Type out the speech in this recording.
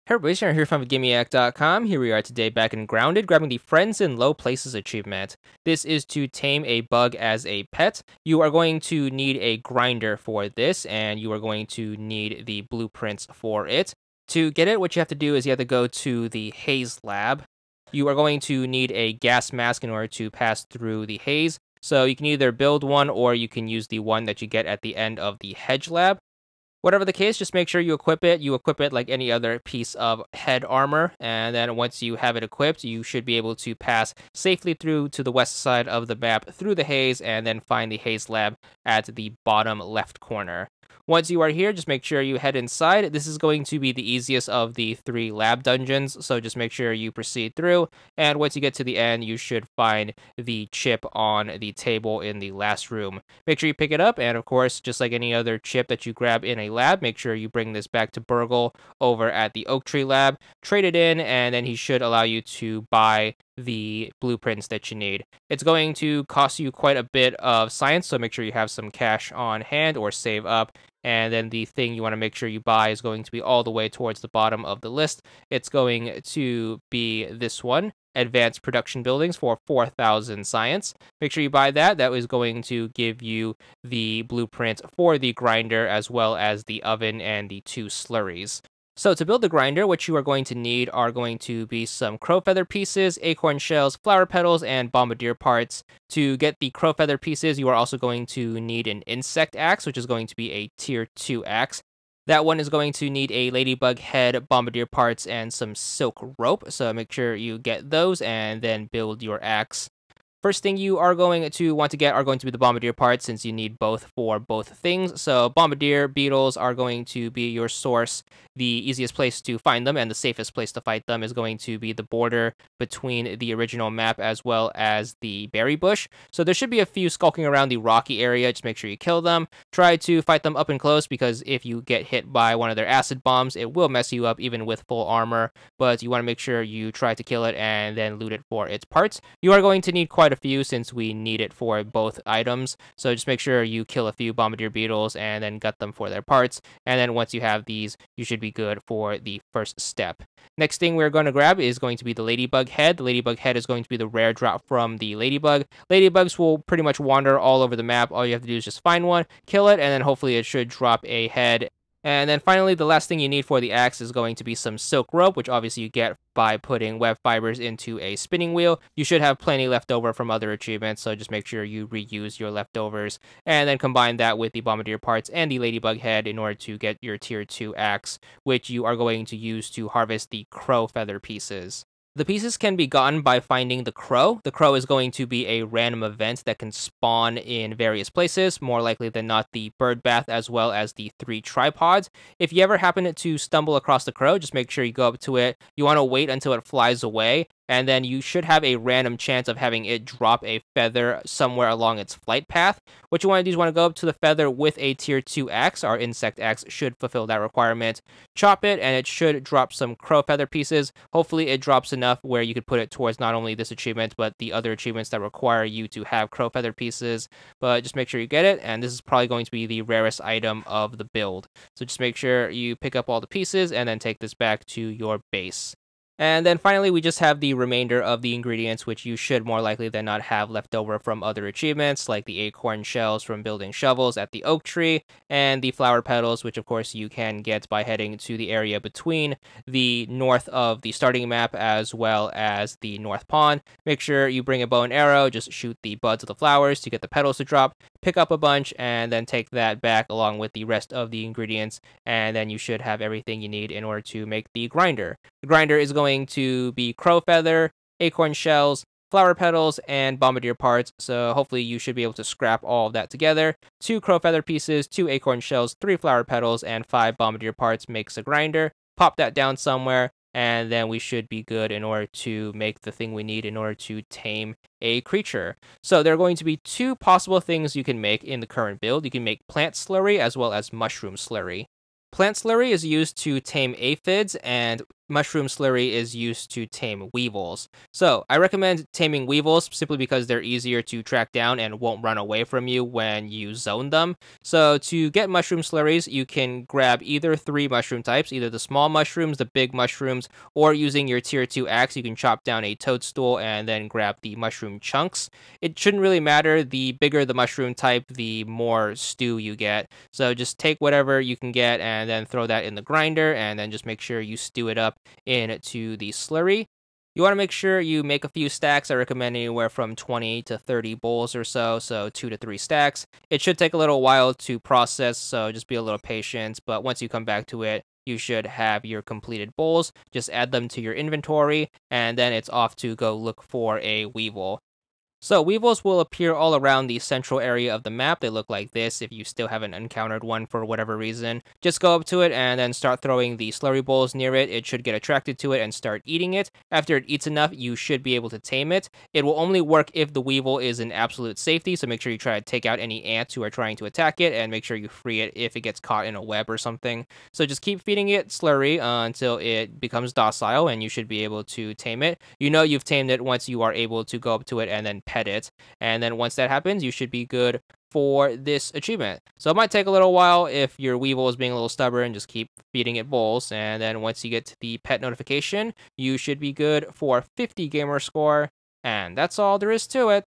Hey everybody, Sharon here from VidGamiac.com. Here we are today back in Grounded, grabbing the Friends in Low Places achievement. This is to tame a bug as a pet. You are going to need a grinder for this, and you are going to need the blueprints for it. To get it, what you have to do is you have to go to the Haze Lab. You are going to need a gas mask in order to pass through the haze. So you can either build one or you can use the one that you get at the end of the Hedge Lab. Whatever the case, just make sure you equip it. You equip it like any other piece of head armor, and then once you have it equipped, you should be able to pass safely through to the west side of the map through the haze, and then find the Haze Lab at the bottom left corner. Once you are here, just make sure you head inside. This is going to be the easiest of the 3 lab dungeons, so just make sure you proceed through, and once you get to the end, you should find the chip on the table in the last room. Make sure you pick it up, and of course, just like any other chip that you grab in a lab, make sure you bring this back to BURG.L over at the Oak Tree Lab, trade it in, and then he should allow you to buy the blueprints that you need. It's going to cost you quite a bit of science, so make sure you have some cash on hand or save up. And then the thing you want to make sure you buy is going to be all the way towards the bottom of the list. It's going to be this one, Advanced Production Buildings, for 4,000 science. Make sure you buy that. That is going to give you the blueprint for the grinder as well as the oven and the 2 slurries. So to build the grinder, what you are going to need are going to be some crow feather pieces, acorn shells, flower petals, and bombardier parts. To get the crow feather pieces, you are also going to need an insect axe, which is going to be a tier 2 axe. That one is going to need a ladybug head, bombardier parts, and some silk rope. So make sure you get those and then build your axe. First thing you are going to want to get are going to be the bombardier parts, since you need both for both things. So bombardier beetles are going to be your source. The easiest place to find them and the safest place to fight them is going to be the border between the original map as well as the berry bush. So there should be a few skulking around the rocky area. Just make sure you kill them. Try to fight them up and close, because if you get hit by one of their acid bombs, it will mess you up even with full armor. But you want to make sure you try to kill it and then loot it for its parts. You are going to need quite a few, since we need it for both items. So just make sure you kill a few bombardier beetles and then gut them for their parts. And then once you have these, you should be good for the first step. Next thing we're going to grab is going to be the ladybug head. The ladybug head is going to be the rare drop from the ladybug. Ladybugs will pretty much wander all over the map. All you have to do is just find one, kill it, and then hopefully it should drop a head. And then finally, the last thing you need for the axe is going to be some silk rope, which obviously you get by putting web fibers into a spinning wheel. You should have plenty left over from other achievements, so just make sure you reuse your leftovers. And then combine that with the bombardier parts and the ladybug head in order to get your tier 2 axe, which you are going to use to harvest the crow feather pieces. The pieces can be gotten by finding the crow. The crow is going to be a random event that can spawn in various places, more likely than not the bird bath as well as the 3 tripods. If you ever happen to stumble across the crow, just make sure you go up to it. You want to wait until it flies away, and then you should have a random chance of having it drop a feather somewhere along its flight path. What you want to do is want to go up to the feather with a tier 2 axe. Our insect axe should fulfill that requirement. Chop it, and it should drop some crow feather pieces. Hopefully it drops enough where you could put it towards not only this achievement, but the other achievements that require you to have crow feather pieces. But just make sure you get it, and this is probably going to be the rarest item of the build. So just make sure you pick up all the pieces and then take this back to your base. And then finally, we just have the remainder of the ingredients, which you should more likely than not have left over from other achievements, like the acorn shells from building shovels at the oak tree, and the flower petals, which of course you can get by heading to the area between the north of the starting map as well as the north pond. Make sure you bring a bow and arrow, just shoot the buds of the flowers to get the petals to drop, pick up a bunch, and then take that back along with the rest of the ingredients, and then you should have everything you need in order to make the grinder. The grinder is going to be crow feather, acorn shells, flower petals, and bombardier parts, so hopefully you should be able to scrap all of that together. 2 crow feather pieces, 2 acorn shells, 3 flower petals, and 5 bombardier parts makes a grinder. Pop that down somewhere, and then we should be good in order to make the thing we need in order to tame a creature. So there are going to be 2 possible things you can make in the current build. You can make plant slurry as well as mushroom slurry. Plant slurry is used to tame aphids, and mushroom slurry is used to tame weevils. So I recommend taming weevils simply because they're easier to track down and won't run away from you when you zone them. So to get mushroom slurries, you can grab either 3 mushroom types, either the small mushrooms, the big mushrooms, or using your tier 2 axe, you can chop down a toadstool and then grab the mushroom chunks. It shouldn't really matter. The bigger the mushroom type, the more stew you get. So just take whatever you can get and then throw that in the grinder, and then just make sure you stew it up into the slurry. You want to make sure you make a few stacks. I recommend anywhere from 20 to 30 bowls or so 2 to 3 stacks. It should take a little while to process, so just be a little patient, but once you come back to it, you should have your completed bowls. Just add them to your inventory, and then it's off to go look for a weevil. So weevils will appear all around the central area of the map. They look like this if you still haven't encountered one for whatever reason. Just go up to it and then start throwing the slurry bowls near it. It should get attracted to it and start eating it. After it eats enough, you should be able to tame it. It will only work if the weevil is in absolute safety, so make sure you try to take out any ants who are trying to attack it, and make sure you free it if it gets caught in a web or something. So just keep feeding it slurry until it becomes docile, and you should be able to tame it. You know you've tamed it once you are able to go up to it and then pet it. And then once that happens, you should be good for this achievement. So it might take a little while if your weevil is being a little stubborn. Just keep feeding it bowls, and then once you get to the pet notification, you should be good for 50 gamer score. And that's all there is to it.